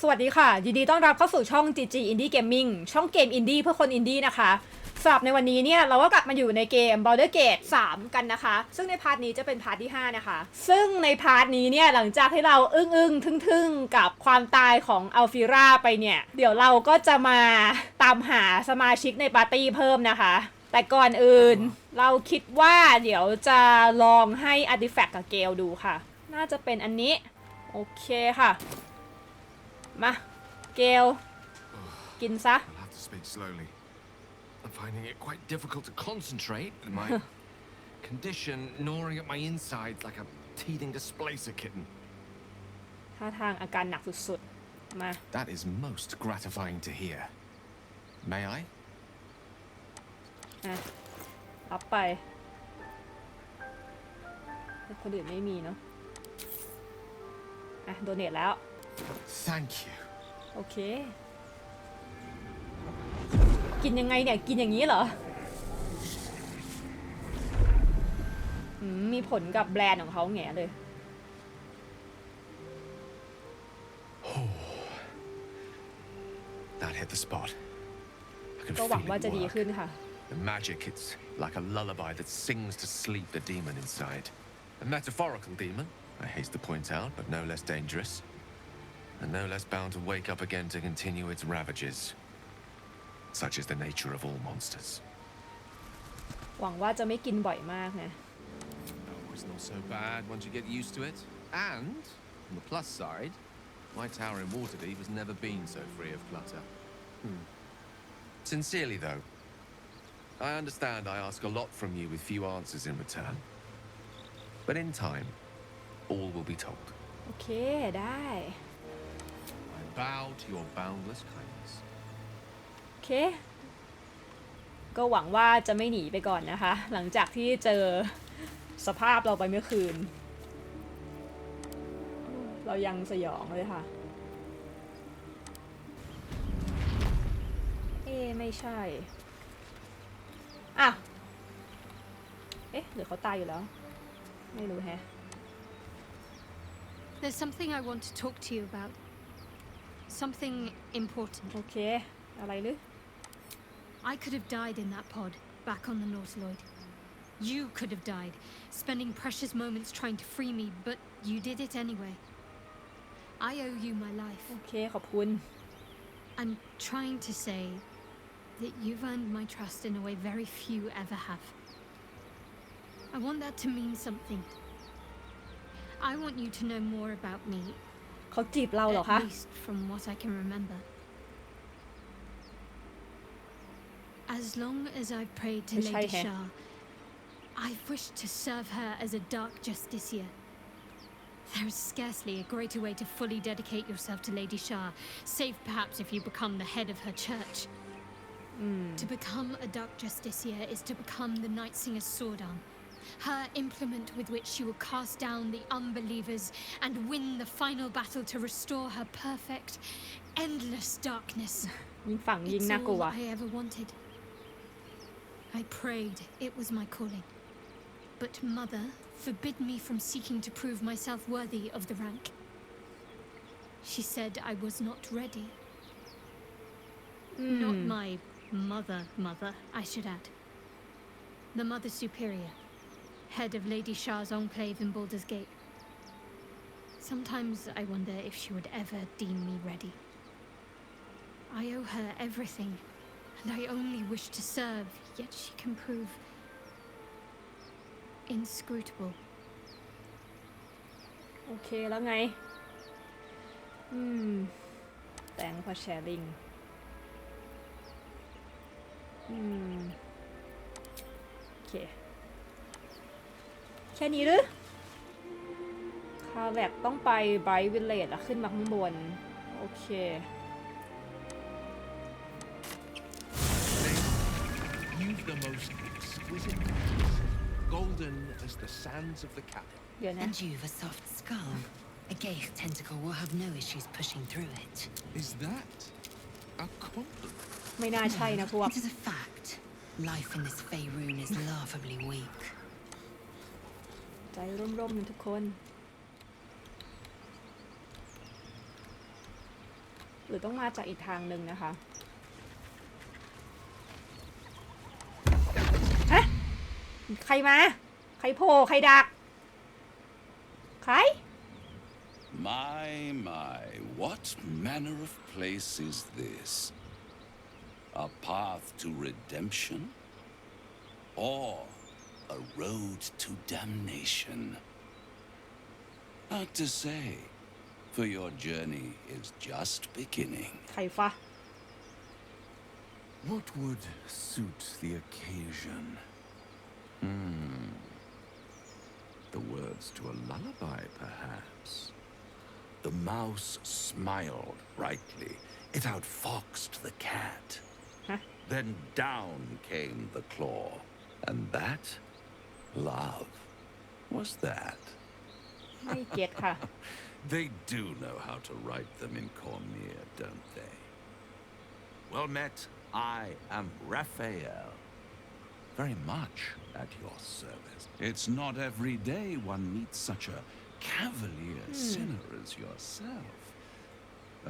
สวัสดีค่ะยินดีต้อนรับเข้าสู่ช่อง GG Indie Gaming ช่องเกมอินดี้เพื่อคนอินดี้นะคะสำหรับในวันนี้เนี่ยเราก็กลับมาอยู่ในเกม Baldur Gate 3 กันนะคะซึ่งในพาร์ทนี้จะเป็นพาร์ทที่5นะคะซึ่งในพาร์ทนี้เนี่ยหลังจากที่เราอึ้งทึ่งกับความตายของอัลฟิราไปเนี่ยเดี๋ยวเราก็จะมาตามหาสมาชิกในปาร์ตี้เพิ่มนะคะแต่ก่อนอื่นเราคิดว่าเดี๋ยวจะลองให้อาร์ติแฟกต์กับเกลดูค่ะน่าจะเป็นอันนี้โอเคค่ะมาเกลกินซะ I'll have to speak slowly. I'm finding it quite difficult to concentrate with my condition gnawing at my insides like a teething displacer kitten. ท่าทางอาการหนักสุดๆมา That is most gratifying to hear. May I? รับไปคนอื่นไม่มีเนาะโดเนทแล้ว Thank you. โอเคกินยังไงเนี่ยกินอย่างนี้เหรอมีผลกับแบรนด์ของเขาแง่เลยThat hit the spot. I can ก็หวัง feel ว่า it จะดี work. ขึ้นค่ะ The magic, it's like a lullaby that sings to sleep the demon inside. A metaphorical demon, I haste to point out, but no less dangerous. And no less bound to wake up again to continue its ravages. Such is the nature of all monsters. หวังว่าจะไม่กินบ่อยมากนะ Oh, it's not so bad once you get used to it. And, on the plus side, my tower in Waterdeep has never been so free of clutter. Sincerely, though, I understand I ask a lot from you with few answers in return. But in time, all will be told. โอเคได้ I bow to your boundless kindness. โอเคก็หวังว่าจะไม่หนีไปก่อนนะคะหลังจากที่เจอสภาพเราไปเมื่อคืนเรายังสยองเลยค่ะไม่ใช่หรือเขาตายอยู่แล้วไม่รู้แฮะ There's something I want to talk to you about. Something important. โอเคอะไรหรือ I could have died in that pod, back on the Nautiloid. You could have died, spending precious moments trying to free me, but you did it anyway. I owe you my life. โอเคขอบคุณ I'm trying to say that you've earned my trust in a way very few ever have. I want that to mean something. I want you to know more about me, เขาจีบเราเหรอคะ at least from what I can remember. As long as I've prayed to Lady Shah, I've wished to serve her as a dark justiciar. There is scarcely a greater way to fully dedicate yourself to Lady Shah, save perhaps if you become the head of her church. To become a dark justiciar is to become the Night Singer's sword arm, her implement with which she will cast down the unbelievers and win the final battle to restore her perfect, endless darkness. ยิงฝั่งยิง It's น่ากลัว all I ever wanted. I prayed it was my calling. But Mother forbid me from seeking to prove myself worthy of the rank. She said I was not ready. Not my mother, I should add. The Mother Superior, head of Lady Shah's enclave in Baldur's Gate. Sometimes I wonder if she would ever deem me ready. I owe her everything, and I only wish to serve, yet she can prove inscrutable. โอเคแล้วไงThanks for sharing โอเคแค่นี้หรือคาแลกต้องไปไบรท์วิลเลจแล้วขึ้นมาข้างบนโอเค You've the most exquisite face, golden as the sands of the cap. เดี๋ยวนะ And you've a soft skull. A Gale tentacle will have no issues pushing through it. Is that a compliment? ไม่น่าใช่นะพวก It is a fact. Life in this Faerun is laughably weak. ใจร่มๆกันทุกคน หรือต้องมาจากอีกทางหนึ่งนะคะฮะใครมาใครโผล่ใครดักใคร My, what manner of place is this? A path to redemption? Or a road to damnation? Hard to say, for your journey is just beginning. ใครฟะ What would suit the occasion? The words to a lullaby, perhaps. The mouse smiled brightly. It outfoxed the cat. Huh? Then down came the claw. And that, love, was that. ไม่เก็ตค่ะ They do know how to write them in Cormier, don't they? Well met, I am Raphael. Very much at your service. It's not every day one meets such a cavalier sinner as yourself.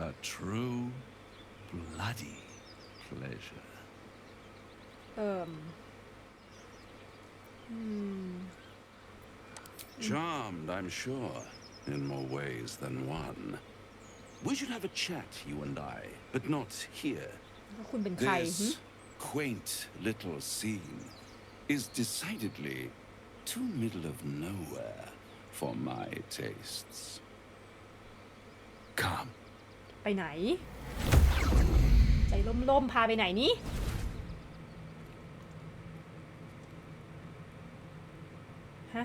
A true, bloody pleasure. Charmed, I'm sure, in more ways than one. We should have a chat, you and I, but not here. คุณเป็นใคร This quaint little scene is decidedly too middle of nowhere for my tastes. Come. ไปไหน ใจล่มๆพาไปไหนนี่ฮะ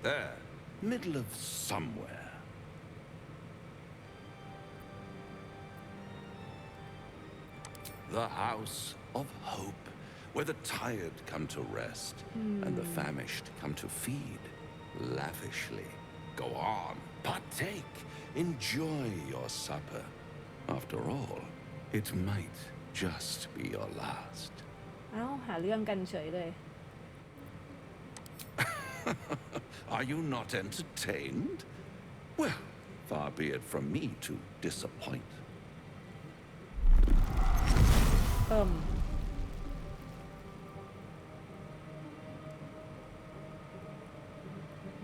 There, middle of somewhere. The house of hope, where the tired come to rest and the famished come to feed lavishly. Go on, partake, enjoy your supper. After all, it might just be your last. เอ้าหาเรื่องกันเฉยเลย Are you not entertained? Well, far be it from me to disappoint.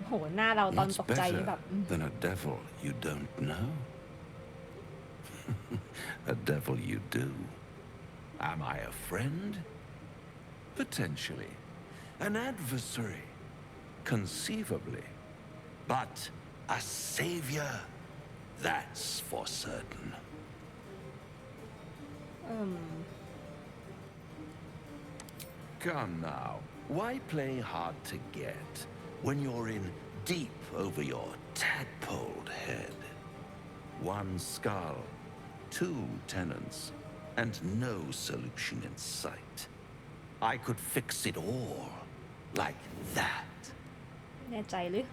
โหหน้าเราตอน What's ตกใจนี่แบบ better than a devil you don't know? A devil you do. Am I a friend? Potentially. An adversary? Conceivably. But a savior? That's for certain. Come now, why play hard to get when you're in deep over your tadpoled head? One skull, two tenants, and no solution in sight. I could fix it all like that. แน่ใจหรือ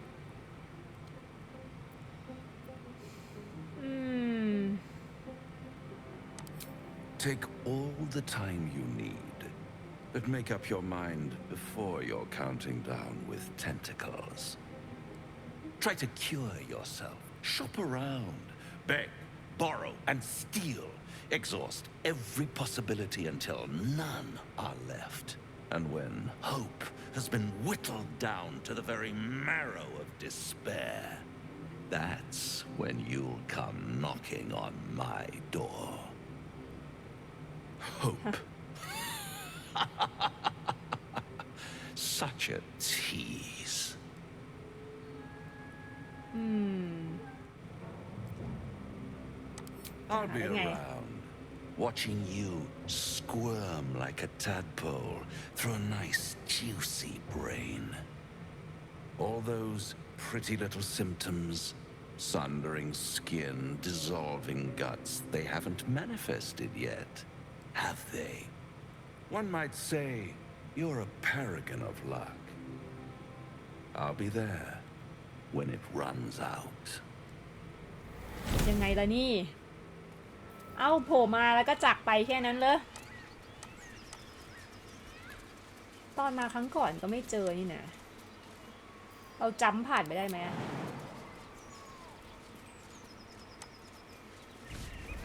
Take all the time you need, but make up your mind before you're counting down with tentacles. Try to cure yourself. Shop around. Beg, borrow, and steal. Exhaust every possibility until none are left. And when hope has been whittled down to the very marrow of despair, that's when you'll come knocking on my door. Hope. Such a tease. I'll be around, watching you squirm like a tadpole through a nice juicy brain. All those pretty little symptoms, sundering skin, dissolving guts, they haven't manifested yet, have they? One might say you're a paragon of luck. I'll be there when it runs out. ยังไงล่ะนี่ เอ้าโผล่มาแล้วก็จักไปแค่นั้นเลยตอนมาครั้งก่อนก็ไม่เจอนี่นะเราจำผ่านไปได้ไหม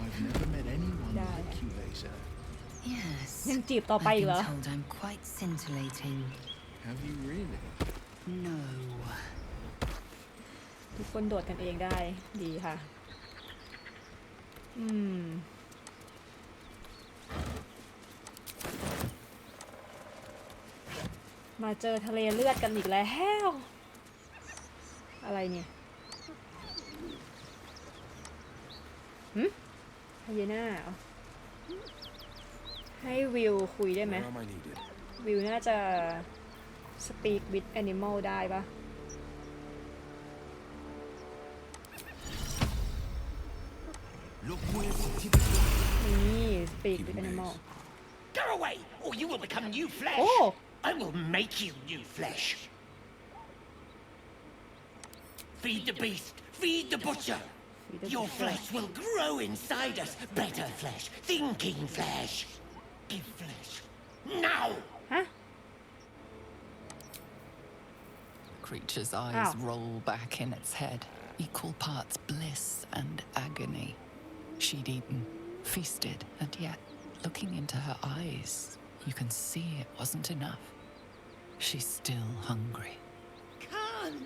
I've never met ได้ like you, laser. Yes. ยังจีบต่อไป I've อีกเหรอ been told I'm quite scintillating. Have you really? No. ทุกคนโดดกันเองได้ดีค่ะ มาเจอทะเลเลือดกันอีกแล้วอะไรเนี่ยไฮยีน่าเหรอให้วิวคุยได้ไหม Where am I needed? วิวน่าจะ speak with animal ได้ปะนี่ speak with animal Go away, or you will become new flesh. โอ้ I will make you new flesh. Feed the beast, feed the butcher. Feed the Your butcher. flesh will grow inside us. Better flesh, thinking flesh. Give flesh. Now! ฮะ Creature's Ow. eyes roll back in its head, equal parts bliss and agony. She'd eaten, feasted, and yet, looking into her eyes, you can see it wasn't enough. She's still hungry. Come,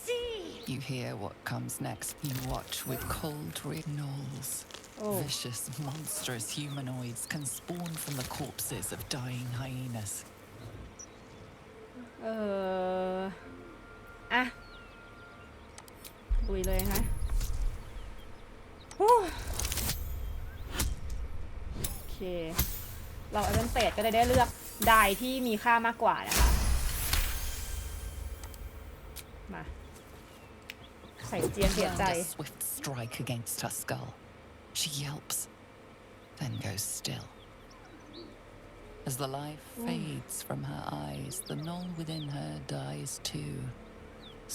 see. You hear what comes next. You watch with cold renewals. Oh. Vicious, monstrous humanoids can spawn from the corpses of dying hyenas. อ่ะลุยเลยฮะโอเค เราเอเวนเตดก็ได้เลือกได้ที่มีค่ามากกว่านะคะมาใส่เจียนเสียใจ Ground a swift strike against her skull. She yelps, then goes still. As the life fades from her eyes, the knoll within her dies too,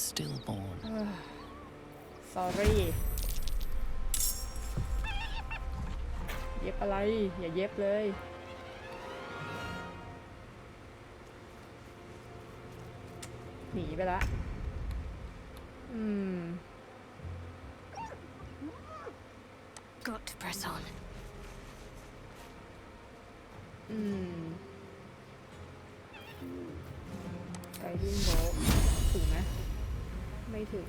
stillborn. sorry เย็บอะไร อย่าเย็บเลย หนีไปละ Got to press on. ไกดิ้งโบกถึงไหมไม่ถึง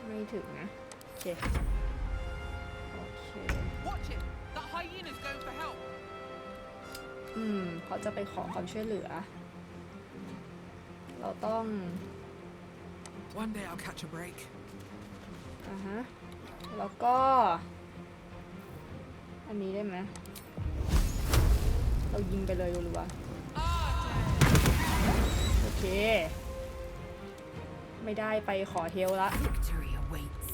ไม่ถึงนะ โอเค โอเค Watch it! That hyena's going for help! เขาจะไปขอความช่วยเหลือ เราต้อง One day I'll catch a break. แล้วก็ อันนี้ได้ไหม เรายิงไปเลยรัวๆโอเค ไม่ได้ไปขอเฮลละ Victory awaits.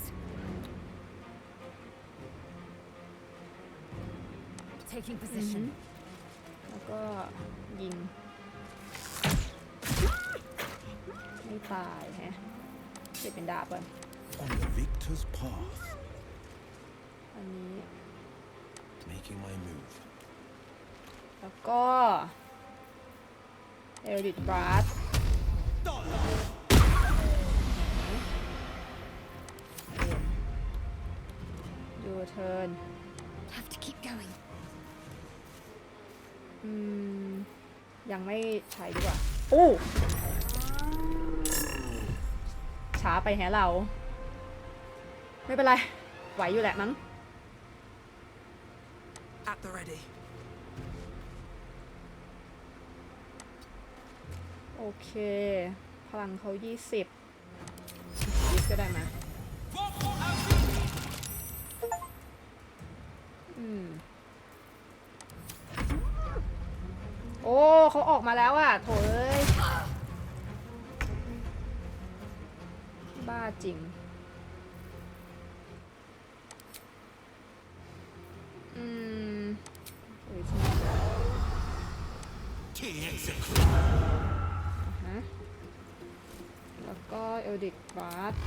Taking position. แล้วก็ยิง ไม่ตายแฮะเก็บเป็นดาบก่อน On the victor's path, อันนี้ making my move. แล้วก็เอริดบรัสดูเทิร์น Have to keep going. ยังไม่ใช้ดีกว่า โอ้ช้าไปแฮะเรา ไม่เป็นไร ไหวอยู่แหละมั้ง At the ready. โอเค พลังเขา20ก็ได้มาโอ้เขาออกมาแล้วอ่ะโถเอ้ยบ้าจริงแล้วก็เอลดิกบาร์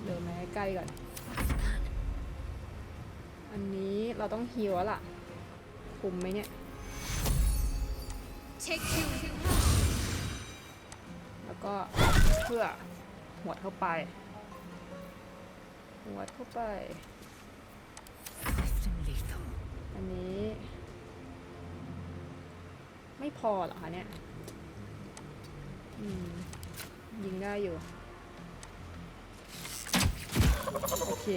เดินมาใกล้ก่อน อันนี้เราต้องฮิวแล้วล่ะ คุ้มไหมเนี่ย แล้วก็เพื่อหวดเข้าไปหวดเข้าไปอันนี้ไม่พอเหรอคะเนี่ยยิงได้อยู่โอเค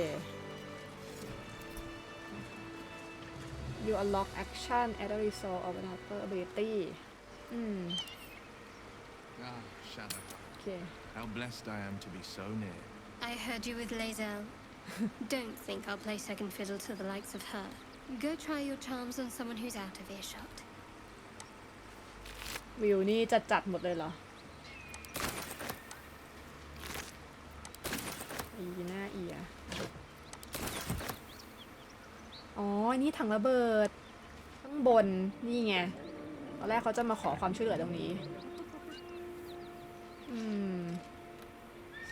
you unlock action at the result of another ability Ah, Shadow. โอเค How blessed I am to be so near. I heard you with Lae'zel. Don't think I'll play second fiddle to the likes of her. Go try your charms on someone who's out of earshot. วิวนี่จัดหมดเลยเหรออีหน้าเอียอ๋อนี่ถังระเบิดข้างบนนี่ไงตอนแรกเขาจะมาขอความช่วยเหลือตรงนี้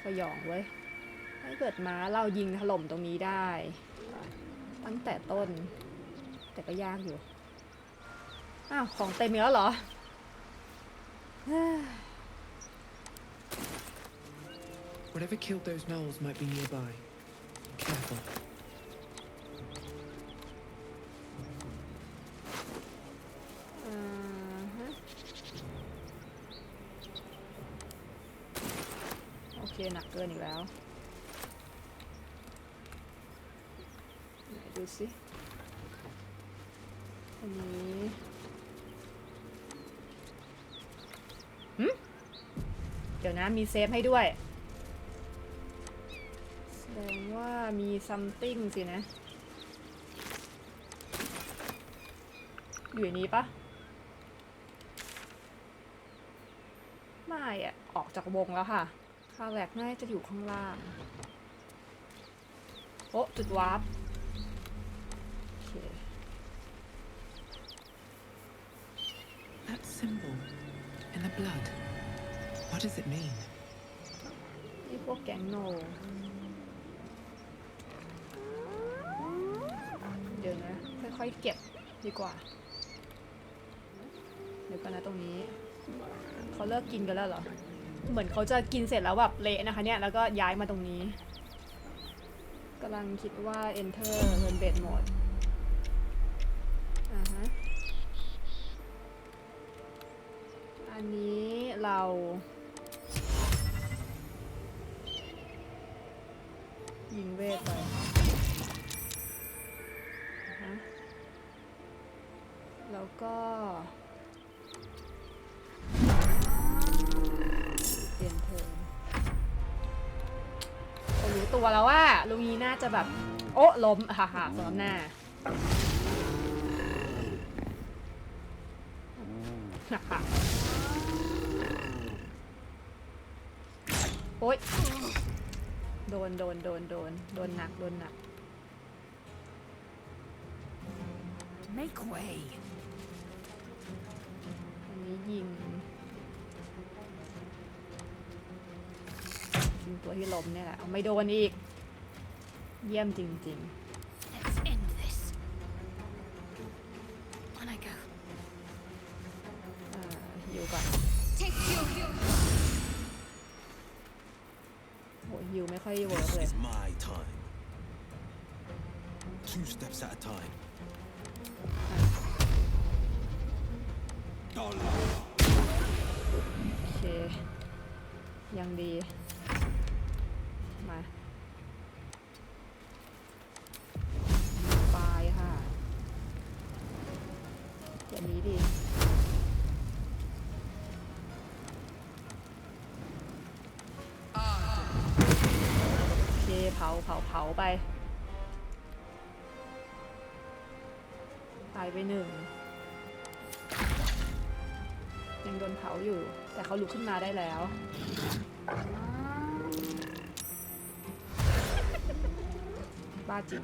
สยองเว้ยถ้าเกิดม้าเรายิงถล่มตรงนี้ได้ตั้งแต่ต้นแต่ก็ยากอยู่อ้าวของเต็มแล้วเหรอWhatever killed those gnolls might be nearby. Careful. โอเคหนักเกินอีกแล้วไหนดูสิอันนี้เดี๋ยวนะมีเซฟให้ด้วยแสดงว่ามี something สินะอยู่ในนี้ปะไม่อะออกจากวงแล้วค่ะคาแรกน่าจะอยู่ข้างล่างโอ้จุดวาร์ปโอเค That symbol in the blood. What does it mean? นี่พวกแก๊งโนเดี๋ยวนะค่อยๆเก็บดีกว่าเดี๋ยวก่อนนะตรงนี้เขาเลิกกินกันแล้วเหรอเหมือนเขาจะกินเสร็จแล้วแบบเละนะคะเนี่ยแล้วก็ย้ายมาตรงนี้กำลังคิดว่า enter เงินเบสโหมดอันนี้เรายิงเวทไปแล้วก็เปลี่ยนเทิร์นผมรู้ตัวแล้วว่าลุงนี้น่าจะแบบโอ๊ะล้มค่ะสำหรับหน้าค่ะโอ๊ยโดนหนักMake way. อันนี้ยิงตัวที่ล้มเนี่ยแหละเอาไม่โดนอีกเยี่ยมจริง Let's end this. On I go. ฮิวก่อน Take you. โหฮิวไม่ค่อยเวิร์กเลย It's my time. 2 steps at a time. โอเคยังดีมาปลายค่ะอย่างนี้ดีโอเคเผาไปตายไป1ยังโดนเผาอยู่แต่เขาลุกขึ้นมาได้แล้วบ้าจริง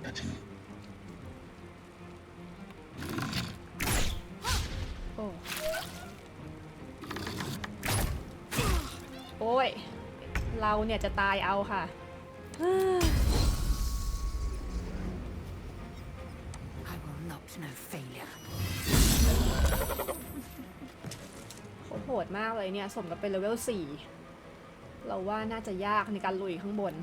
โอ้ยเราเนี่ยจะตายเอาค่ะ not no failure. โหดมากเลยเนี่ยสมกับเป็นเลเวล4เราว่าน่าจะยากในการลุยข้างบน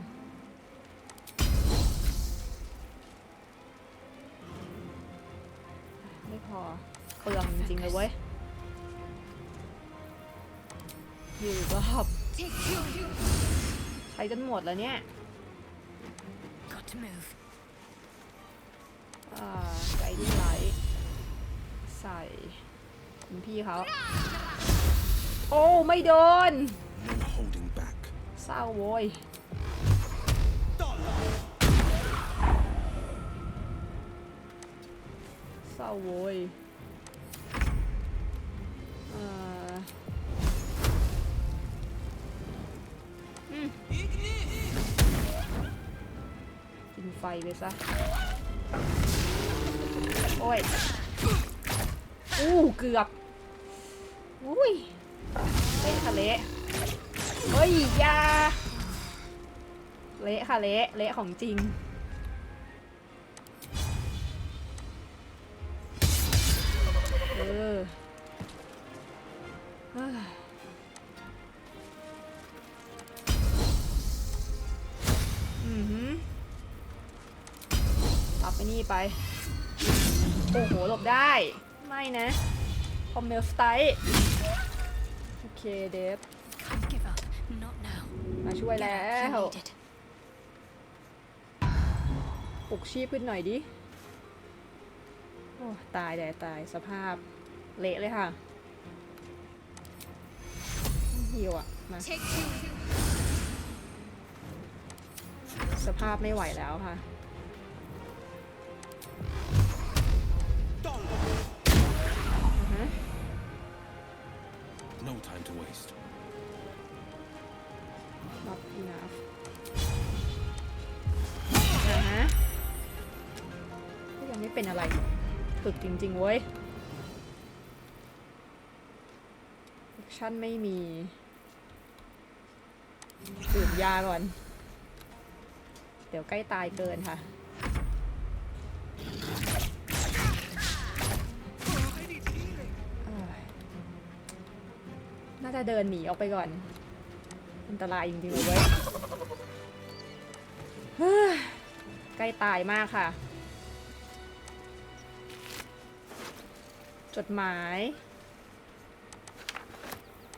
ไม่พอเปลืองจริงๆเลยเว้ยอยู่รอบใช้จนหมดแล้วเนี่ยไกด์ดิ้งไลท์ใส่คุณพี่เขาโอ้ไม่โดนเศร้าโว้ยเศร้าโว้ยกินไฟไปซะโอ้ยเกือบอุ้ยเละค่ะเละเฮ้ยยาเละค่ะเละของจริงตับไปนี่ไปโอ้โหหลบได้ไม่นะคอมเมลสไตล์โอเคเดฟมาช่วยแล้วปลุกชีพขึ้นหน่อยดิโอ้ตายตายสภาพเละเลยค่ะหิวอ่ะมาสภาพไม่ไหวแล้วค่ะNo time to waste. Not enough. ก็ยังไม่เป็นอะไรฝึกจริงๆเว้ยแอคชั่นไม่มีสูบยาก่อนเดี๋ยวใกล้ตายเกินค่ะน่าจะเดินหนีออกไปก่อนอันตรายจริงๆเลยเว้ยใกล้ตายมากค่ะจดหมาย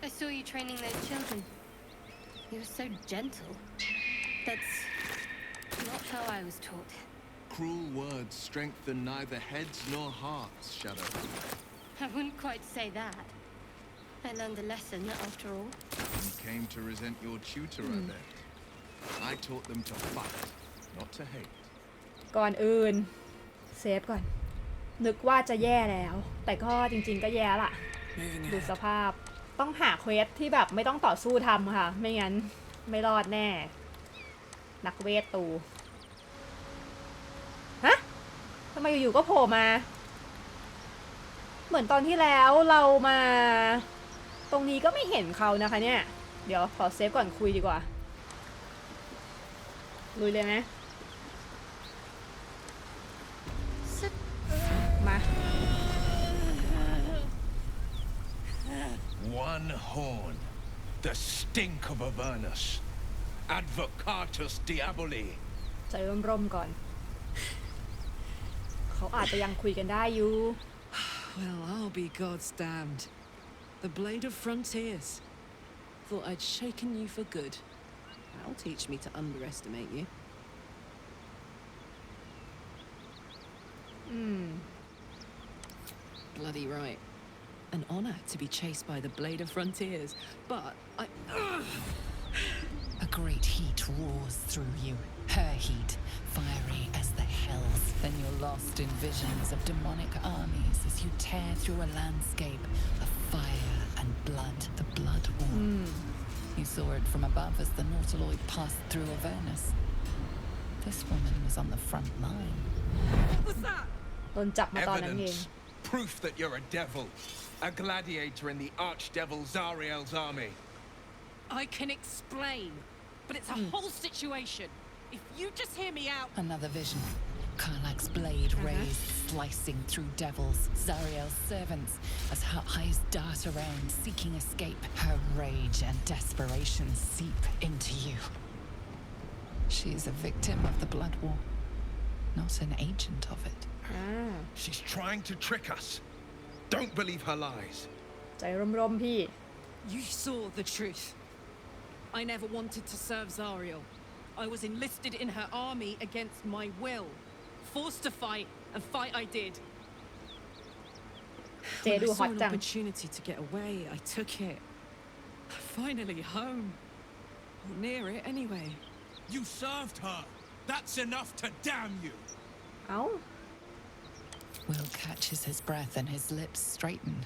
I saw you training those children. You were so gentle. That's not how I was taught. Cruel words strengthen neither heads nor hearts, Shadow. I wouldn't quite say that. I learned a lesson after all. You came to resent your tutor, I bet. I taught them to fight, not to hate. ก่อนอื่นเซฟก่อนนึกว่าจะแย่แล้วแต่ก็จริงๆก็แย่ละดูสภาพต้องหาเควสที่แบบไม่ต้องต่อสู้ทำค่ะไม่งั้นไม่รอดแน่นักเวทตูฮะทำไมอยู่ๆก็โผล่มาเหมือนตอนที่แล้วเรามาตรงนี้ก็ไม่เห็นเขานะคะเนี่ยเดี๋ยวขอเซฟก่อนคุยดีกว่าลุยเลยไหมมา One horn, the stink of Avernus, Advocatus Diaboli. ใจร่มๆก่อนเขาอาจจะยังคุยกันได้อยู่ Well, I'll be God's damned. The blade of frontiers. Thought I'd shaken you for good. That'll teach me to underestimate you. Bloody right. An honor to be chased by the blade of frontiers, but I... A great heat roars through you, her heat, fiery as the hells. Then you're lost in visions of demonic armies as you tear through a landscape of fire and blood, the blood war. You saw it from above as the Nautiloid passed through Avernus. This woman was on the front line. What was that? โดนจับมาตอนนั้นเอง Proof that you're a devil, a gladiator in the archdevil Zariel's army. I can explain, but it's a whole situation. If you just hear me out... Another vision. Karlach's blade raised slicing through devils, Zariel's servants, as her eyes dart around, seeking escape. Her rage and desperation seep into you. She is a victim of the blood war, not an agent of it. She's trying to trick us. Don't believe her lies. ใจร่มๆพี่ You saw the truth. I never wanted to serve Zariel. I was enlisted in her army against my will. Forced to fight, and fight I did. เจดูฮอต When I saw จั an ง opportunity to get away, I took it. Finally home. Or near it, anyway. You served her. That's enough to damn you. เอ้า Wyll catches his breath and his lips straighten.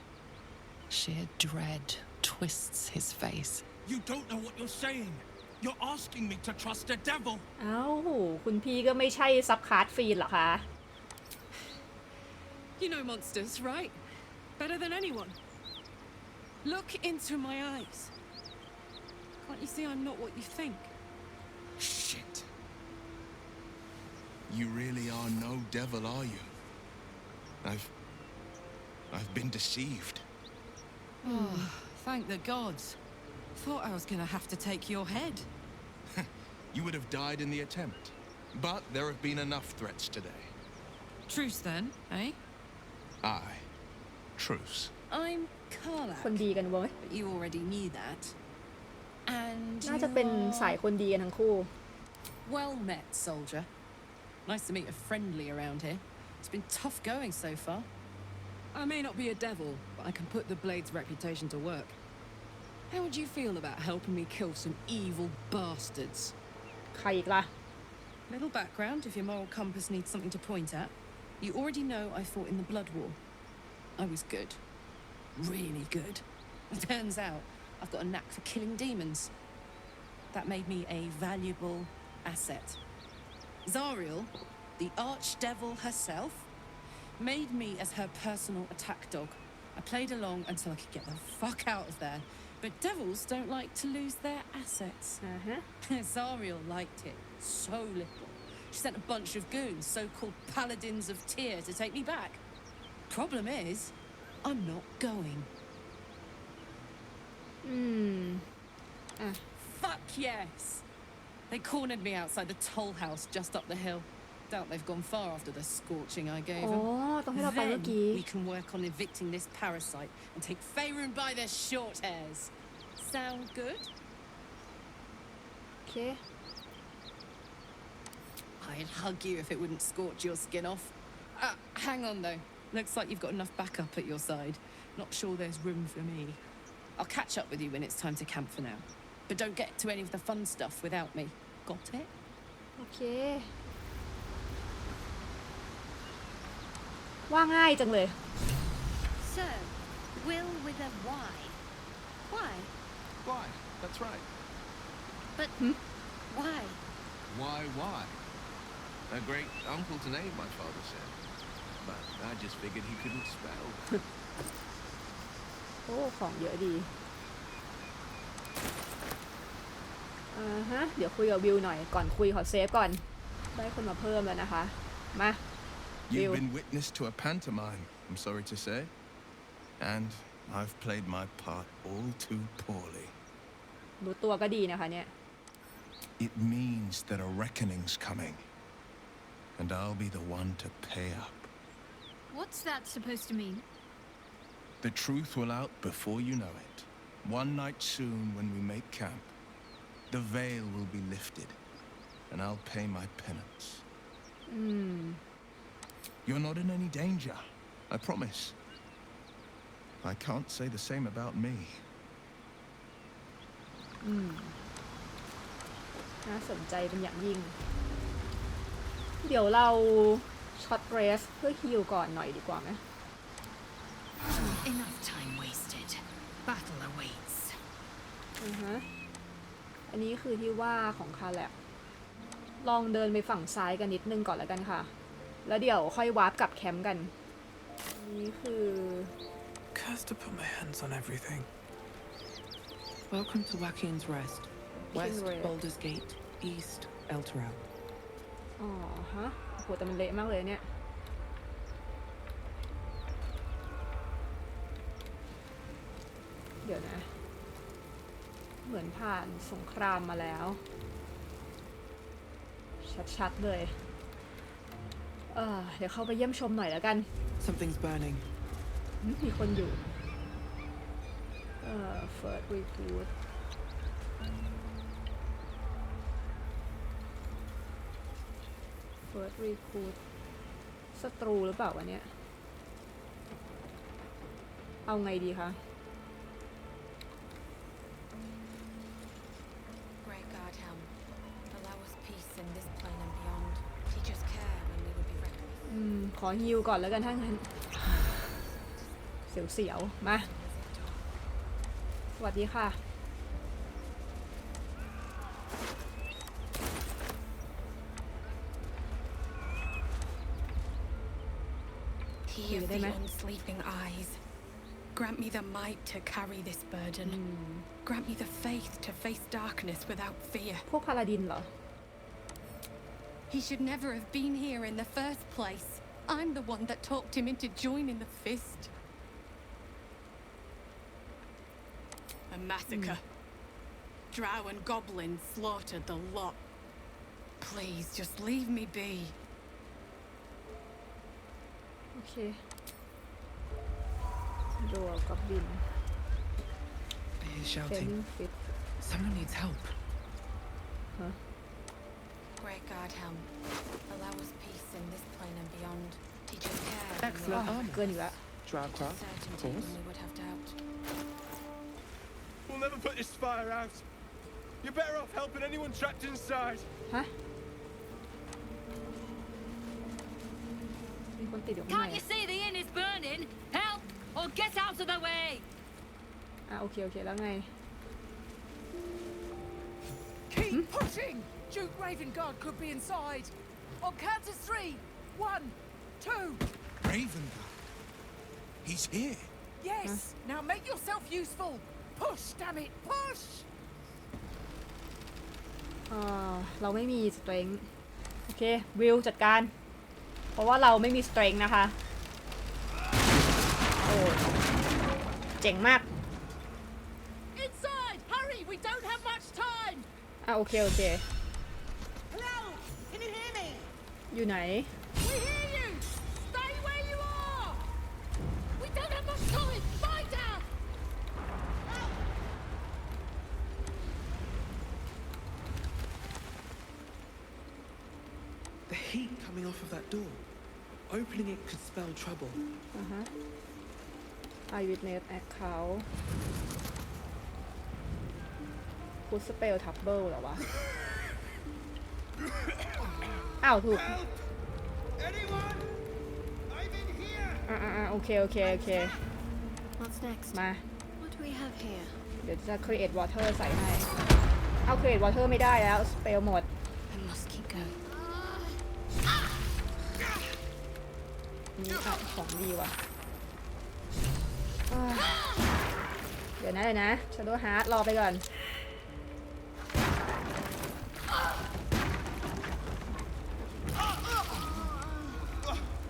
Sheer dread twists his face. You don't know what you're saying. You're asking me to trust a devil. เอ้าคุณพี่ก็ไม่ใช่ซับคาร์ดฟีนเหรอคะ You know monsters, right? Better than anyone. Look into my eyes. Can't you see I'm not what you think? Shit. You really are no devil, are you? I've been deceived. Oh, thank the gods. Thought I was gonna have to take your head. You would have died in the attempt. But there have been enough threats today. Truce then, eh? Aye. Truce. I'm Karlach. คนดีกันเว้ย But you already knew that. And น่าจะเป็นสายคนดีกันทั้งคู่ Well met, soldier. Nice to meet a friendly around here. It's been tough going so far. I may not be a devil, but I can put the Blade's reputation to work. How would you feel about helping me kill some evil bastards? ใครอีกล่ะ Little background if your moral compass needs something to point at. You already know I fought in the Blood War. I was good. Really good. It turns out I've got a knack for killing demons. That made me a valuable asset. Zariel, the archdevil herself, made me as her personal attack dog. I played along until I could get the fuck out of there. But devils don't like to lose their assets. Zariel liked it so little. She sent a bunch of goons, so-called paladins of Tyr, to take me back. Problem is, I'm not going. Fuck yes! They cornered me outside the toll house just up the hill. Doubt they've gone far after the scorching I gave อ๋อ them. ต้องให้เราไปเมื่อกี้ Then we can work on evicting this parasite and take Faerun by their short hairs. Sound good? โอเค I'd hug you if it wouldn't scorch your skin off. Hang on though. Looks like you've got enough backup at your side. Not sure there's room for me. I'll catch up with you when it's time to camp for now. But don't get to any of the fun stuff without me. Got it? โอเค ว่าง่ายจังเลย So, Wyll with a Y. Why? Why? That's right. But why? Why? A great uncle to name, my father said. But I just figured he couldn't spell. โอ้ของเยอะดีเดี๋ยวคุยกับวิวหน่อยก่อนคุยขอเซฟก่อนได้คนมาเพิ่มแล้วนะคะมา You've been witness to a pantomime, I'm sorry to say. And I've played my part all too poorly. รู้ตัวก็ดีนะคะเนี่ย It means that a reckoning's coming. And I'll be the one to pay up. What's that supposed to mean? The truth will out before you know it. One night soon when we make camp, the veil will be lifted. And I'll pay my penance. You're not in any danger, I promise. I can't say the same about me. น่าสนใจเป็นอย่างยิ่ง เดี๋ยวเราช็อตเรสเพื่อฮิลก่อนหน่อยดีกว่าไหม Enough time wasted. Battle awaits. อันนี้คือที่ว่าของคาแลบลองเดินไปฝั่งซ้ายกันนิดนึงก่อนแล้วกันค่ะ แล้วเดี๋ยวค่อยวาร์ปกลับแคมป์กัน นี่คือ Cursed to put my hands on everything. Welcome to WauKeen's Rest. West, Rest. Baldur's Gate. East, Elturel. อ๋อฮะโหแต่มันเละมากเลยเนี่ย ดี๋ยวนะเหมือนผ่านสงครามมาแล้วชัดๆเลยเดี๋ยวเข้าไปเยี่ยมชมหน่อยแล้วกัน Something's burning. มีคนอยู่first recruit first recruit ศัตรูหรือเปล่าวะเนี่ยเอาไงดีคะขอฮิวก่อนแล้วกันถ้างั้นเสียวๆมาสวัสดีค่ะฮิวได้ไหม Sleeping eyes. Grant me the might to carry this burden. Grant me the faith to face darkness without fear. พวกพาลาดินเหรอ He should never have been here in the first place. I'm the one that talked him into joining the fist. A massacre. Drow and goblins slaughtered the lot. Please, just leave me be. โอเคโดกับบิน I hear shouting. Someone needs help. Huh? Great God, helm. Allow us peace in this plane and beyond. Teach us care. Excellent armor. เกินอยู่ละ Drawcraft, of course. We would have doubt. We'll never put this fire out. You're better off helping anyone trapped inside. ฮะมีคนติดอยู่ข้างใน Can't you see the inn is burning? Help or get out of the way. โอเคแล้วไง Keep pushing. Duke Ravengard could be inside. On count of 3. 1, 2. Ravengard? He's here. Yes. Now make yourself useful. Push, damn it, push. เราไม่มีสเตรนท์โอเควิลจัดการเพราะว่าเราไม่มีสเตรนท์นะคะโอ้เจ๋งมาก Inside! Hurry! We don't have much time. โอเค Hello? Can you hear me? อยู่ไหน We hear you. Stay where you are. We don't have much time. Find out. The heat coming off of that door. Opening it could spell trouble. Eyewitness account Put spell trouble เหรอวะ ถูก Anyone? I'm in here. โอเค What's next? มา What do we have here? เดี๋ยวจะ create water ใส่ให้create water ไม่ได้แล้ว spell หมด I must keep going. นี่ของดีว่ะเดี๋ยวนะ Shadow Heart รอไปก่อน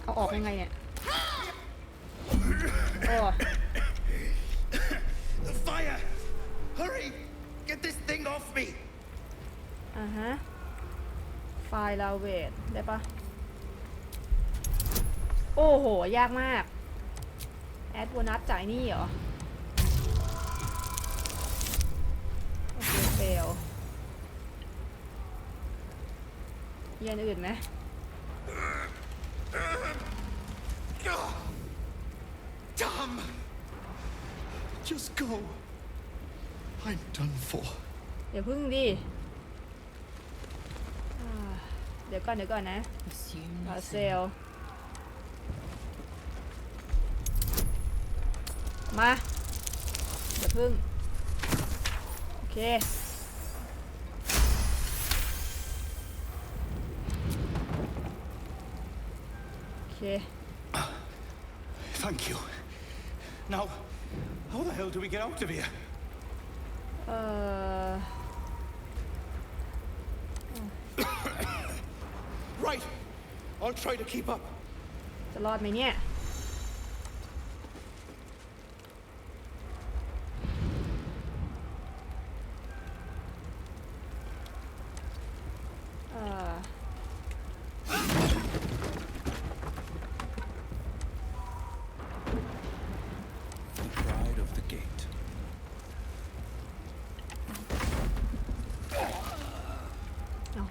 เอาออกยังไงเนี่ยThe fire! Hurry! Get this thing off me! ไฟล์ลาเวทได้ปะโอ้โหยากมากแอดโบนัสจ่ายนี่เหรอโอเคเฟลมีอันอื่นไหม Dumb! Just go. I'm done for. เดี๋ยวพึ่งดิเดี๋ยวก่อนนะลาเซลมาเดี๋ยวพึ่งโอเคThank you. Now, how the hell do we get out of here? Right. I'll try to keep up. จะรอดไหมเนี่ย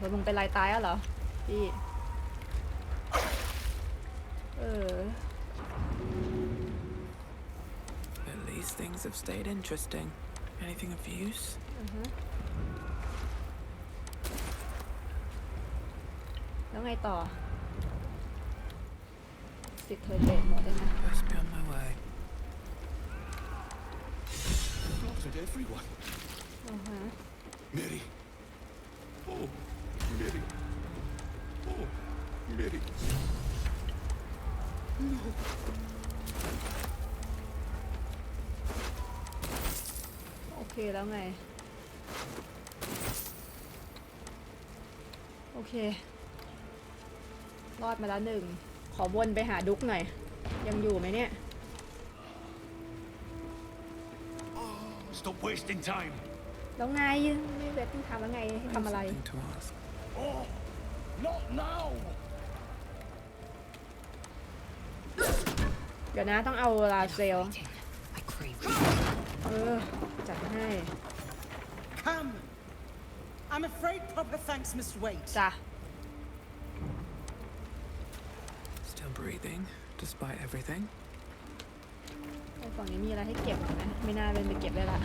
แล้วมึงเป็นไรตายอ่ะเหรอพี่At least things have stayed interesting. Anything of use? แล้วไงต่อสิเธอเตะหมดได้ไหม Best be on my way. Not at everyone. Mary. Oh, Mary. Oh, Mary. No. โอเคแล้วไงโอเครอดมาแล้วหนึ่งขอวนไปหาดุ๊กหน่อยยังอยู่ไหมเนี่ย Stop wasting time. แล้วไงไม่เวทต้องทำแล้วไงให้ทำอะไร To ask. Oh, not now. เดี๋ยวนะต้องเอาลาเซลจัดให้ Come. I'm afraid proper thanks must wait. จ้ะ Still breathing, despite everything. ฝั่งนี้มีอะไรให้เก็บไหมไม่น่าเป็นไปเก็บได้ละ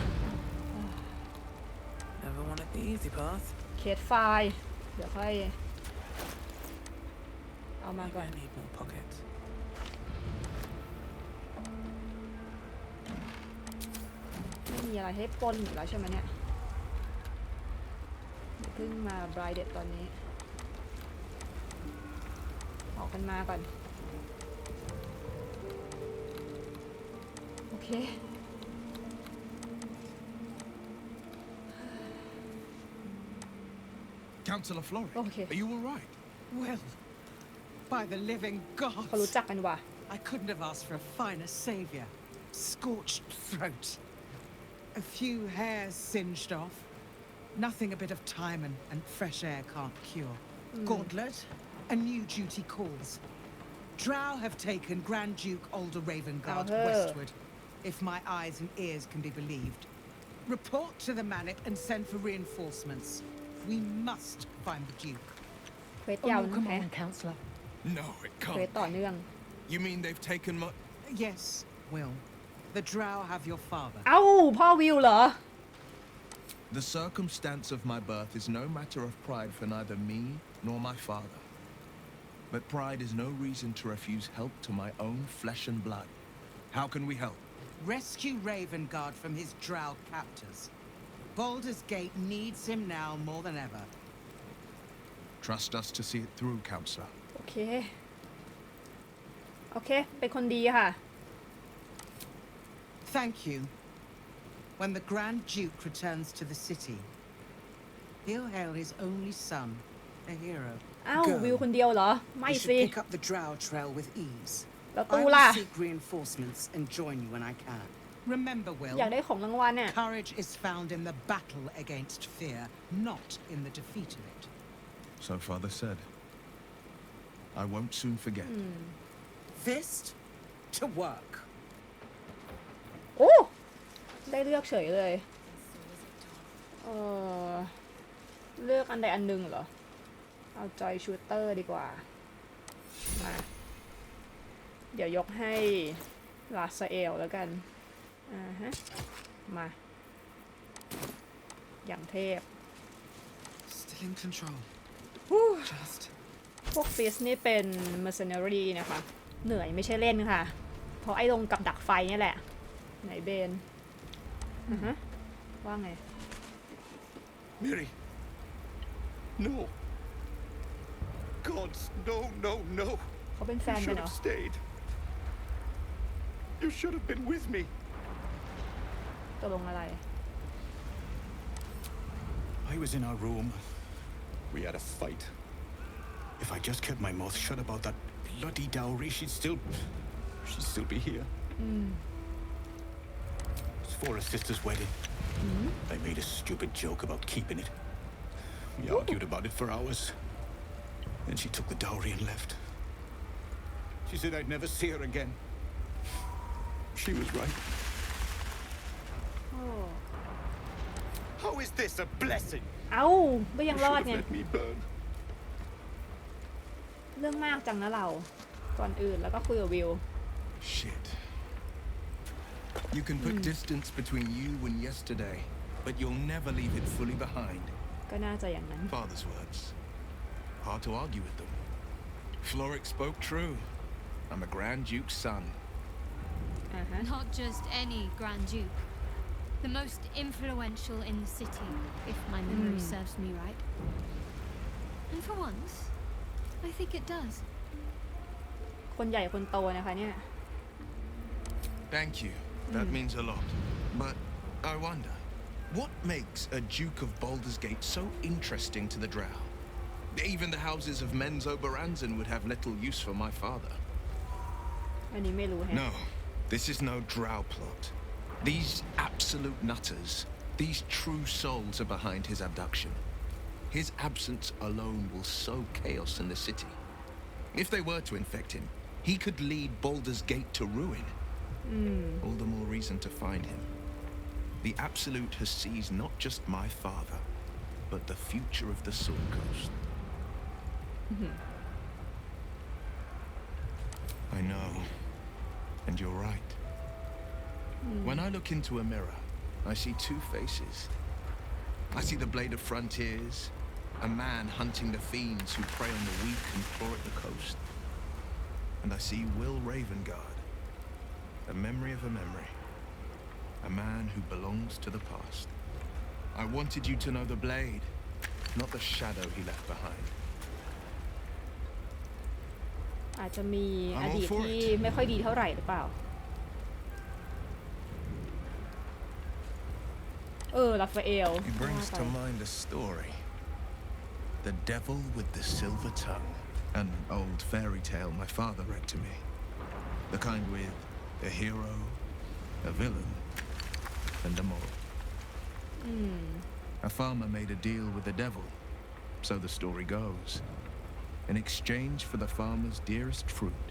Never wanted the easy path. เคสไฟล์เดี๋ยวค่อยเอามาก่อน I need more pockets. ไม่มีอะไรให้ปล้นอยู่แล้วใช่ไหมเนี่ยเพิ่งมาบรายเด็ดตอนนี้ออกกันมาก่อนโอเค Councillor Florrick, Okay. are you all right? Well, by the living เขารู้ gods. จักกันว่ะ I couldn't have asked for a finer savior. Scorched throat. A few hairs singed off. Nothing a bit of time and fresh air can't cure. Gauntlet, a new duty calls. Drow have taken Grand Duke Alder Ravengard westward, if my eyes and ears can be believed. Report to the Manic and send for reinforcements. We must find the Duke. เควสยาวนะแฮะ Counselor. No, it เควส can't. ต่อเนื่อง You mean they've taken my... Yes, Wyll. The Drow have your father. เอ้าพ่อวิวเหรอ The circumstance of my birth is no matter of pride for neither me nor my father. But pride is no reason to refuse help to my own flesh and blood. How can we help? Rescue Ravengard from his Drow captors. Baldur's Gate needs him now more than ever. Trust us to see it through, Councillor. โอเค โอเค เป็นคนดีค่ะ Thank you. When the Grand Duke returns to the city, he'll hail his only son, a hero. อ้าววิวคนเดียวเหรอ ไม่ You สิ should pick up the Drow trail with ease. แล้ว I ตู will ล่ะ seek reinforcements and join you when I can. Remember, Wyll, อยากได้ของรางวัลเนี่ย courage is found in the battle against fear, not in the defeat of it. So Father said. I won't soon forget. Fist to work. โอ้ได้เลือกเฉยเลยเลือกอันใดอันหนึ่งเหรอ เอาจอยชูเตอร์ดีกว่า มา เดี๋ยวยกให้ลาซาเอลแล้วกันฮะ มา อย่างเทพ Still in control. Just. พวกฟิสนี่เป็น mercenary นะคะ เหนื่อยไม่ใช่เล่นค่ะ เพราะไอ้ลงกับดักไฟนี่แหละ ไหนเบนว่าไง Mary. No. Gods, no, no, no. เขาเป็นแฟ You นกัน should เหรอ have stayed. You should have been with me. ตกลงอะไร I was in our room. We had a fight. If I just kept my mouth shut about that bloody dowry, she'd still be here. It's for her sister's wedding. I made a stupid joke about keeping it. We argued about it for hours. Then she took the dowry and left. She said I'd never see her again. She was right. How is this a blessing? เอ้าก็ยังรอดไง Let me burn. เรื่องมากจังนะเราก่อนอื่นแล้วก็คุยกับวิล Shit. You can put distance between you and yesterday, but you'll never leave it fully behind. ก็น่าจะอย่างนั้น Father's words. Hard to argue with them. Floric spoke true. I'm a Grand Duke's son. Not just any Grand Duke. The most influential in the city, if my memory serves me right. And for once, I think it does. คนใหญ่คนโตนะคะเนี่ย Thank you. That means a lot. But I wonder, what makes a Duke of Baldur's Gate so interesting to the Drow? Even the houses of Menzo Baranzan would have little use for my father. อันนี้ไม่รู้แฮะ No, this is no Drow plot. These absolute nutters, these true souls are behind his abduction. His absence alone will sow chaos in the city. If they were to infect him, he could lead Baldur's Gate to ruin. All the more reason to find him. The Absolute has seized not just my father, but the future of the Sword Coast. I know, and you're right. When I look into a mirror, I see two faces. I see the Blade of Frontiers, a man hunting the fiends who prey on the weak and claw at the coast. And I see Wyll Ravengard, a memory of a memory, a man who belongs to the past. I wanted you to know the Blade, not the shadow he left behind. อาจจะมีอดีตที่ไม่ค่อยดีเท่าไหร่หรือเปล่าราฟาเอล He brings to mind a story. The Devil with the Silver Tongue, an old fairy tale my father read to me. The kind with a hero, a villain, and a moral. A farmer made a deal with the devil, so the story goes. In exchange for the farmer's dearest fruit,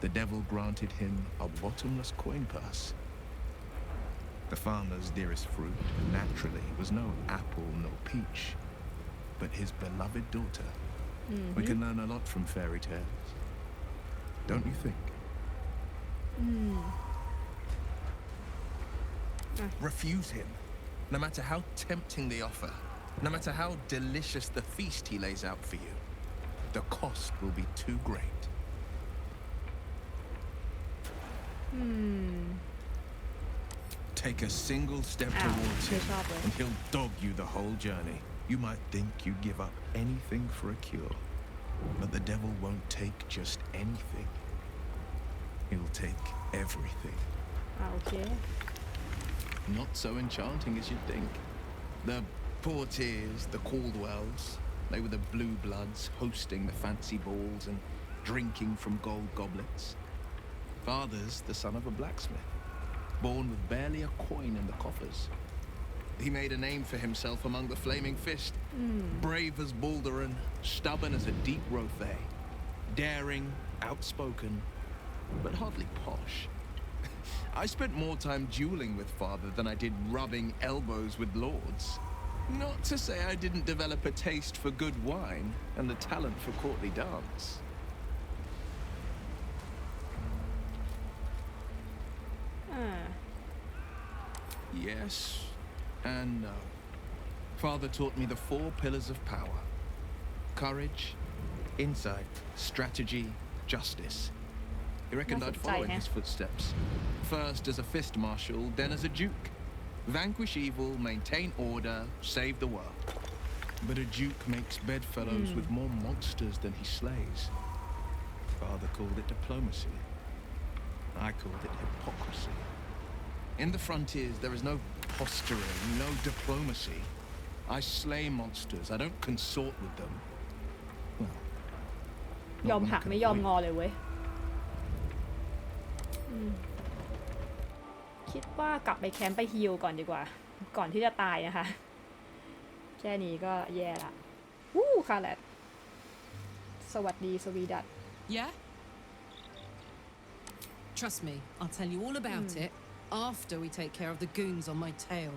the devil granted him a bottomless coin purse. The farmer's dearest fruit, naturally, was no apple nor peach, but his beloved daughter. We can learn a lot from fairy tales, don't you think? Refuse him, no matter how tempting the offer, no matter how delicious the feast he lays out for you. The cost will be too great. Take a single step towards him, and he'll dog you the whole journey. You might think you'd give up anything for a cure, but the devil won't take just anything. He'll take everything. Okay. Not so enchanting as you'd think. The Portiers, the Caldwells, they were the blue bloods hosting the fancy balls and drinking from gold goblets. Father's the son of a blacksmith, born with barely a coin in the coffers. He made a name for himself among the Flaming Fist. Brave as Baldur and stubborn as a deep Raphael. Daring, outspoken, but hardly posh. I spent more time dueling with father than I did rubbing elbows with lords. Not to say I didn't develop a taste for good wine and the talent for courtly dance. Yes and no. Father taught me the 4 pillars of power: courage, insight, strategy, justice. He reckoned I'd follow in his footsteps. First as a fist marshal, then as a duke. Vanquish evil, maintain order, save the world. But a duke makes bedfellows with more monsters than he slays. Father called it diplomacy. I called it hypocrisy. In the frontiers, there is no posturing, no diplomacy. I slay monsters. I don't consort with them. Well, ยอมหักไม่ยอมงอเลยเว้ยคิดว่ากลับไปแคมป์ไปฮีลก่อนดีกว่าก่อนที่จะตายนะคะแค่นี้ก็แย่ละคาแลตสวัสดีสวีดัต Yeah? Trust me, I'll tell you all about it after we take care of the goons on my tail.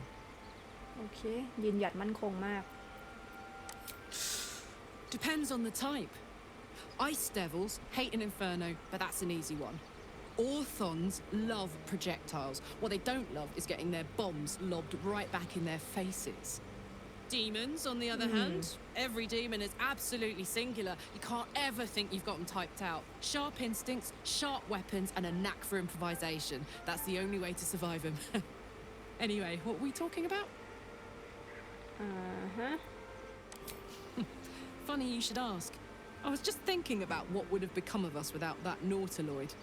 โอเคยืนหยัดมั่นคงมาก Depends on the type. Ice devils hate an inferno, but that's an easy one. Orthons love projectiles. What they don't love is getting their bombs lobbed right back in their faces. Demons, on the other hand, every demon is absolutely singular. You can't ever think you've got them typed out. Sharp instincts, sharp weapons, and a knack for improvisation. That's the only way to survive them. Anyway, what were we talking about? Funny you should ask. I was just thinking about what would have become of us without that Nautiloid.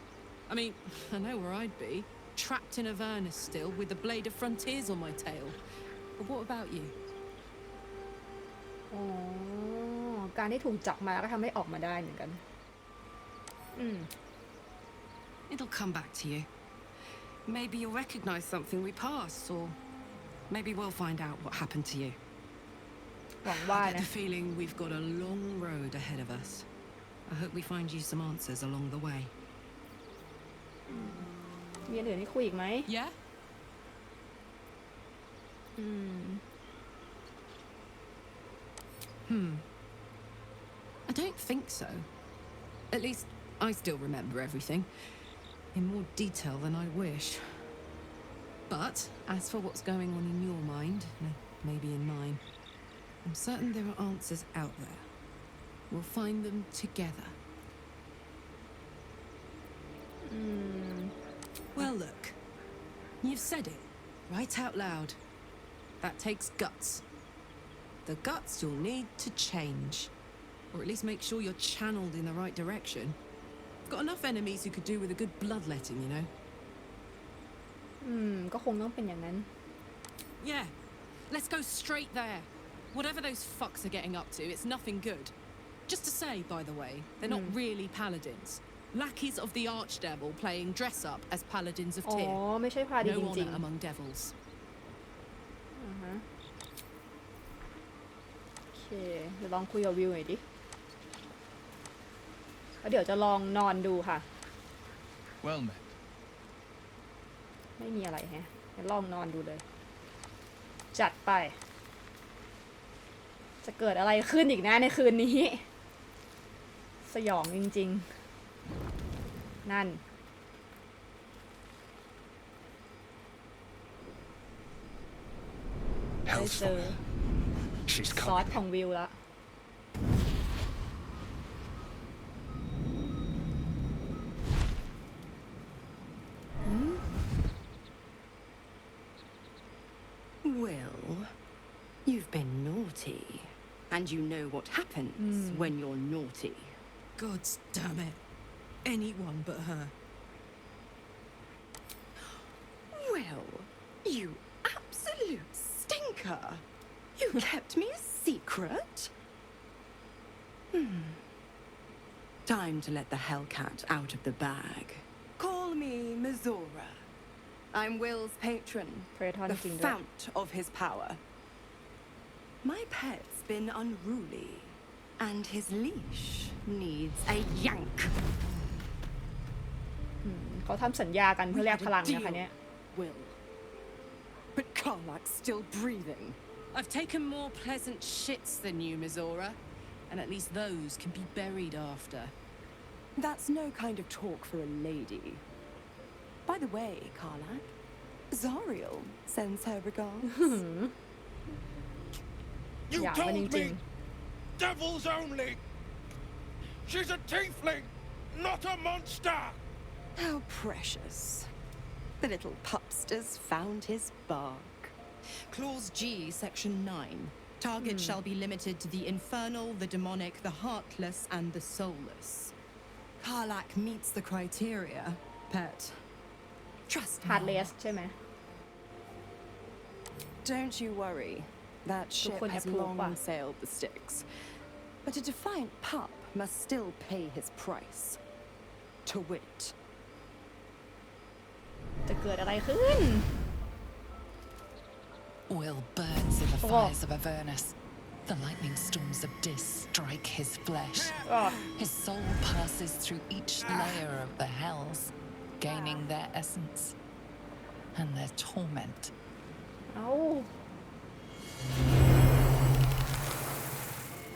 I mean, I know where I'd be. Trapped in Avernus still, with the blade of frontiers on my tail. But what about you? อ๋อการที่ถูกจับมาก็ทำให้ออกมาได้เหมือนกันIt'll come back to you. Maybe you'll recognize something we passed, or maybe we'll find out what happened to you. หวังว่า I get นะ the feeling we've got a long road ahead of us. I hope we find you some answers along the way. มีอันอื่นให้คุยอีกไหม Yeah? I don't think so. At least, I still remember everything. In more detail than I wish. But, as for what's going on in your mind, maybe in mine, I'm certain there are answers out there. We'll find them together. Well, look. You've said it, right out loud. That takes guts. The guts you'll need to change. Or at least make sure you're channeled in the right direction. Got enough enemies who could do with a good bloodletting, you know? ก็คงต้องเป็นอย่างนั้น Yeah. Let's go straight there. Whatever those fucks are getting up to, it's nothing good. Just to say, by the way, they're not really paladins. Lackeys of the Archdevil playing dress-up as paladins of อ๋อ Tyr. ไม่ใช่พาดี No จริง honor among devils. โอเคเดี๋ยวลองคุยกับวิวหน่อยดิแล้วเดี๋ยวจะลองนอนดูค่ะ Well met. ไม่มีอะไรแฮะเดี๋ยวลองนอนดูเลย จัดไป จะเกิดอะไรขึ้นอีกนะในคืนนี้ สยองจริงๆ นั่น ได้เจอ She's ซอส coming. ของวิวละ Wyll, you've been naughty. And you know what happens when you're naughty. God damn it. Anyone but her. Wyll, you absolute stinker. You kept me a secret? Time to let the Hellcat out of the bag. Call me Mizora. I'm Wyll's patron, the fount of his power. My pet's been unruly, and his leash needs a yank. เขาทำสัญญากันเพื่อแลกพลังนะคะเนี่ย Wyll. But Karlach's still breathing. I've taken more pleasant shits than you, Mizora. And at least those can be buried after. That's no kind of talk for a lady. By the way, Karlach, Zariel sends her regards. You Yeah, told winning me team. devils only. She's a tiefling, not a monster. How precious. The little pupster's found his bark. Clause G, Section 9. Target shall be limited to the infernal, the demonic, the heartless, and the soulless. Karlach meets the criteria, pet. Trust me. Heartless ใช่ไหม Don't you worry. That ship has long sailed the Styx. But a defiant pup must still pay his price. To wit. จะเกิดอะไรขึ้น Wyll burns in the fires of Avernus. The lightning storms of Dis strike his flesh. His soul passes through each layer of the hells, gaining their essence and their torment. เอ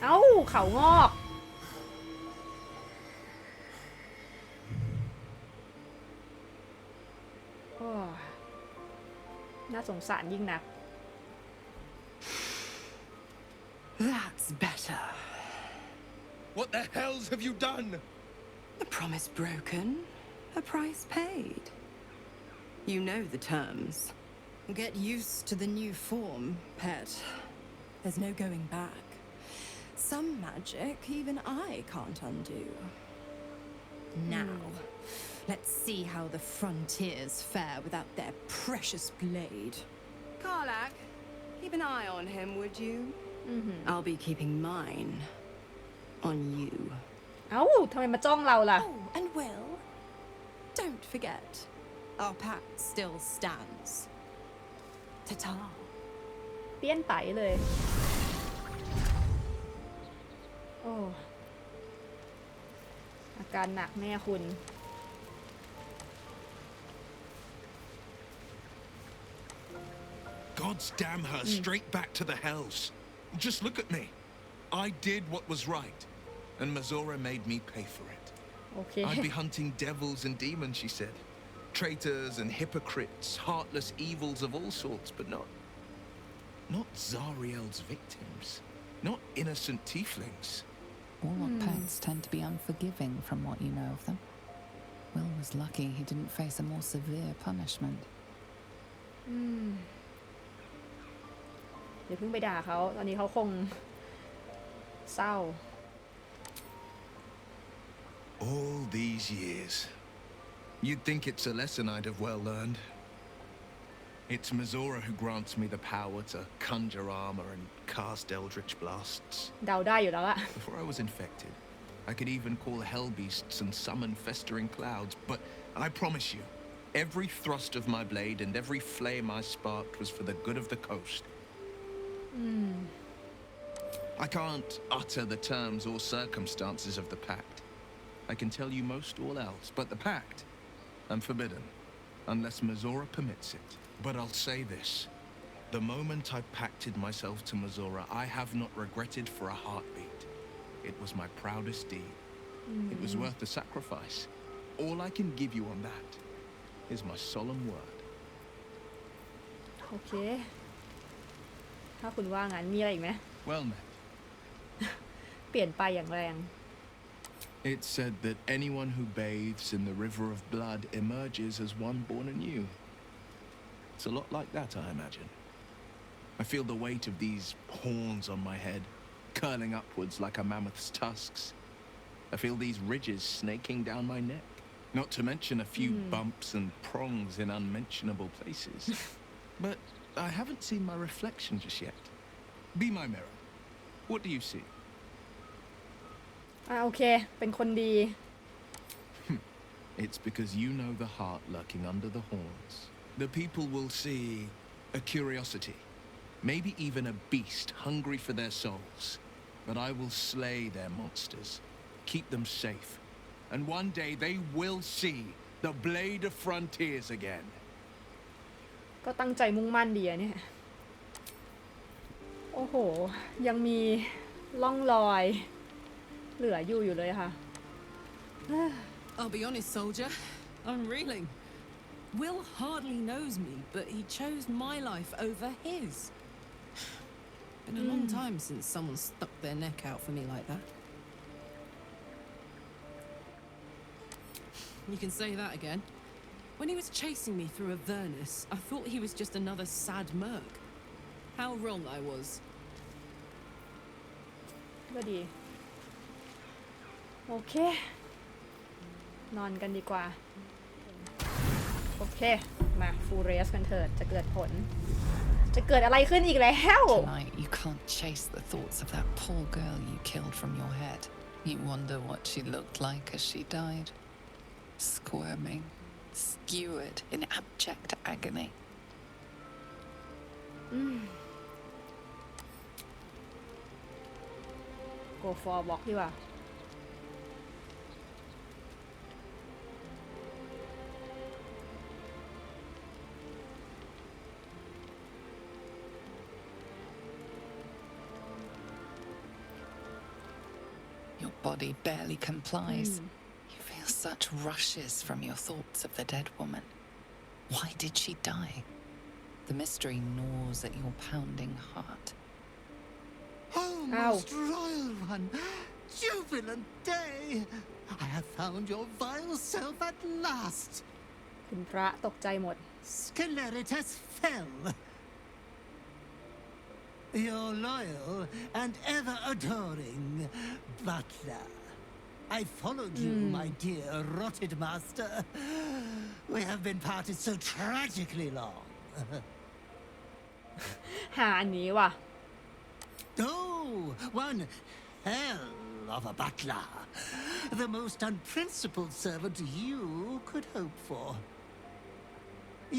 า เอ้าเขางอกโอ้น่าสงสารยิ่งนัก That's better. What the hells have you done? The promise broken, a price paid. You know the terms. Get used to the new form, pet. There's no going back. Some magic even I can't undo. Now, let's see how the frontiers fare without their precious blade. Karlach, keep an eye on him, would you? I'll be keeping mine on you. เอ้าทำไมมาจ้องเราล่ะ Oh, and Wyll, don't forget, our pact still stands. Ta-ta. เปี้ยนไตเลยโอ้อาการหนักแน่คุณ God's damn her straight back to the hells. Just look at me. I did what was right, and Mazora made me pay for it. Okay. I'd be hunting devils and demons, she said. Traitors and hypocrites, heartless evils of all sorts, but not Zariel's victims. Not innocent tieflings. Warlock pacts tend to be unforgiving from what you know of them. Wyll was lucky he didn't face a more severe punishment. เดี๋ยวเพิ่งไปด่าเขาตอนนี้เขาคงเศร้า All these years. You'd think it's a lesson I'd have well learned. It's Mazora who grants me the power to conjure armor and cast eldritch blasts. เดาได้อยู่แล้วล่ะ Before I was infected, I could even call hell beasts and summon festering clouds, but I promise you, every thrust of my blade and every flame I sparked was for the good of the coast. I can't utter the terms or circumstances of the pact. I can tell you most all else, but the pact, I'm forbidden, unless Mazora permits it. But I'll say this. The moment I pacted myself to Mazora, I have not regretted for a heartbeat. It was my proudest deed. It was worth the sacrifice. All I can give you on that is my solemn word. โอเค ถ้าคุณว่างั้นมีอะไรอีกไหม Well met. เปลี่ยนไปอย่างแรง It's said that anyone who bathes in the river of blood emerges as one born anew. It's a lot like that, I imagine. I feel the weight of these horns on my head, curling upwards like a mammoth's tusks. I feel these ridges snaking down my neck, not to mention a few bumps and prongs in unmentionable places. But I haven't seen my reflection just yet. Be my mirror. What do you see? โอเค เป็นคนดี It's because you know the heart lurking under the horns. The people will see a curiosity, maybe even a beast hungry for their souls. But I will slay their monsters, keep them safe, and one day they will see the blade of frontiers again. ก็ตั้งใจมุ่งมั่นดีอะเนี่ย โอ้โห ยังมีร่องรอย เหลืออยู่เลยค่ะ I'll be honest, soldier. I'm reeling. Wyll hardly knows me, but he chose my life over his. Been a long time since someone stuck their neck out for me like that. You can say that again. When he was chasing me through Avernus, I thought he was just another sad merc. How wrong I was. ก็ดี โอเค นอนกันดีกว่า โอเค มาฟูเรสกันเถิด จะเกิดผล จะเกิดอะไรขึ้นอีกแล้ว Tonight you can't chase the thoughts of that poor girl you killed from your head. You wonder what she looked like as she died. Squirming, skewered in abject agony. โกฟอร์บอกดีกว่า body barely complies. You feel such rushes from your thoughts of the dead woman. Why did she die? The mystery gnaws at your pounding heart. Oh, most royal one! Jubilant day! I have found your vile self at last! คุณพระตกใจหมด Scleritus fell. Your loyal and ever adoring butler. I followed you, my dear rotted master. We have been parted so tragically long. หาอันนี้ว่ะ Oh, one hell of a butler. The most unprincipled servant you could hope for.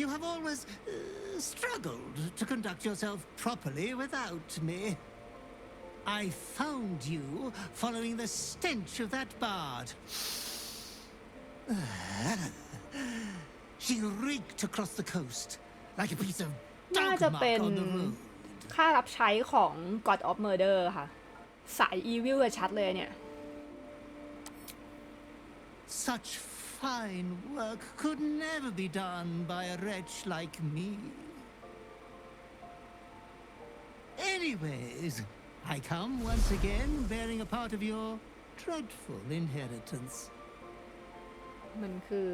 You have always struggled to conduct yourself properly without me. I found you following the stench of that bard. She reeked across the coast like a piece of น่าจะเป็นค่ารับใช้ของ God of Murder ค่ะ สาย Evil ชัดเลยเนี่ย Such fine work could never be done by a wretch like me. Anyways, I come once again bearing a part of your dreadful inheritance. มันคือ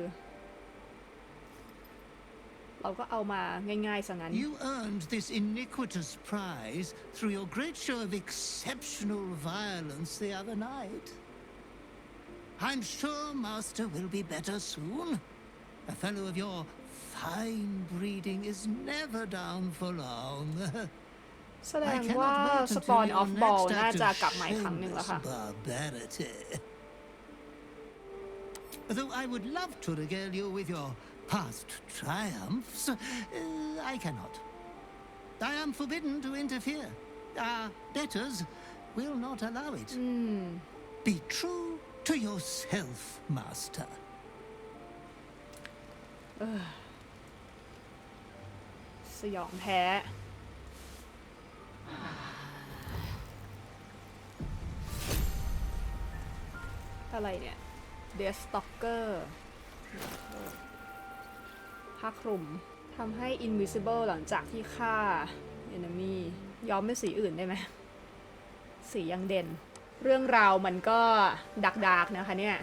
เราก็เอามาง่ายๆซะงั้น You earned this iniquitous prize through your great show of exceptional violence the other night. I'm sure Master will be better soon. A fellow of your fine breeding is never down for long. แสดงว่า Spawn of Ball น่าจะกลับมาอีกครั้งหนึ่งแล้วค่ะ Though I would love to regale you with your past triumphs, I cannot. I am forbidden to interfere. Our debtors will not allow it. Be true to yourself, Master. สยองแพ้อะไรเนี่ย Death Stalker ผ้าคลุมทำให้ Invisible หลังจากที่ฆ่า Enemy ย้อมเป็นสีอื่นได้ไหมสียังเด่นเรื่องราวมันก็ดักๆนะคะเนี่ย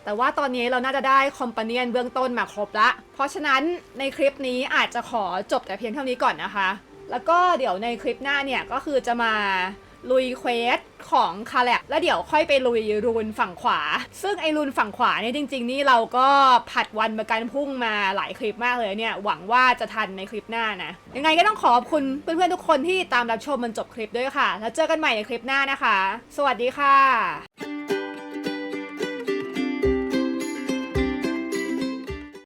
แต่ว่าตอนนี้เราน่าจะได้คอมพาเนียนเบื้องต้นมาครบละเพราะฉะนั้นในคลิปนี้อาจจะขอจบแต่เพียงเท่านี้ก่อนนะคะแล้วก็เดี๋ยวในคลิปหน้าเนี่ยก็คือจะมาลุยเควสของคาแลกแล้วเดี๋ยวค่อยไปลุยรูนฝั่งขวาซึ่งไอรูนฝั่งขวาเนี่ยจริงๆนี่เราก็ผัดวันประกันพรุ่งมาหลายคลิปมากเลยเนี่ยหวังว่าจะทันในคลิปหน้านะยังไงก็ต้องขอบคุณเพื่อนๆทุกคนที่ตามรับชมมันจบคลิปด้วยค่ะแล้วเจอกันใหม่ในคลิปหน้านะคะสวัสดีค่ะ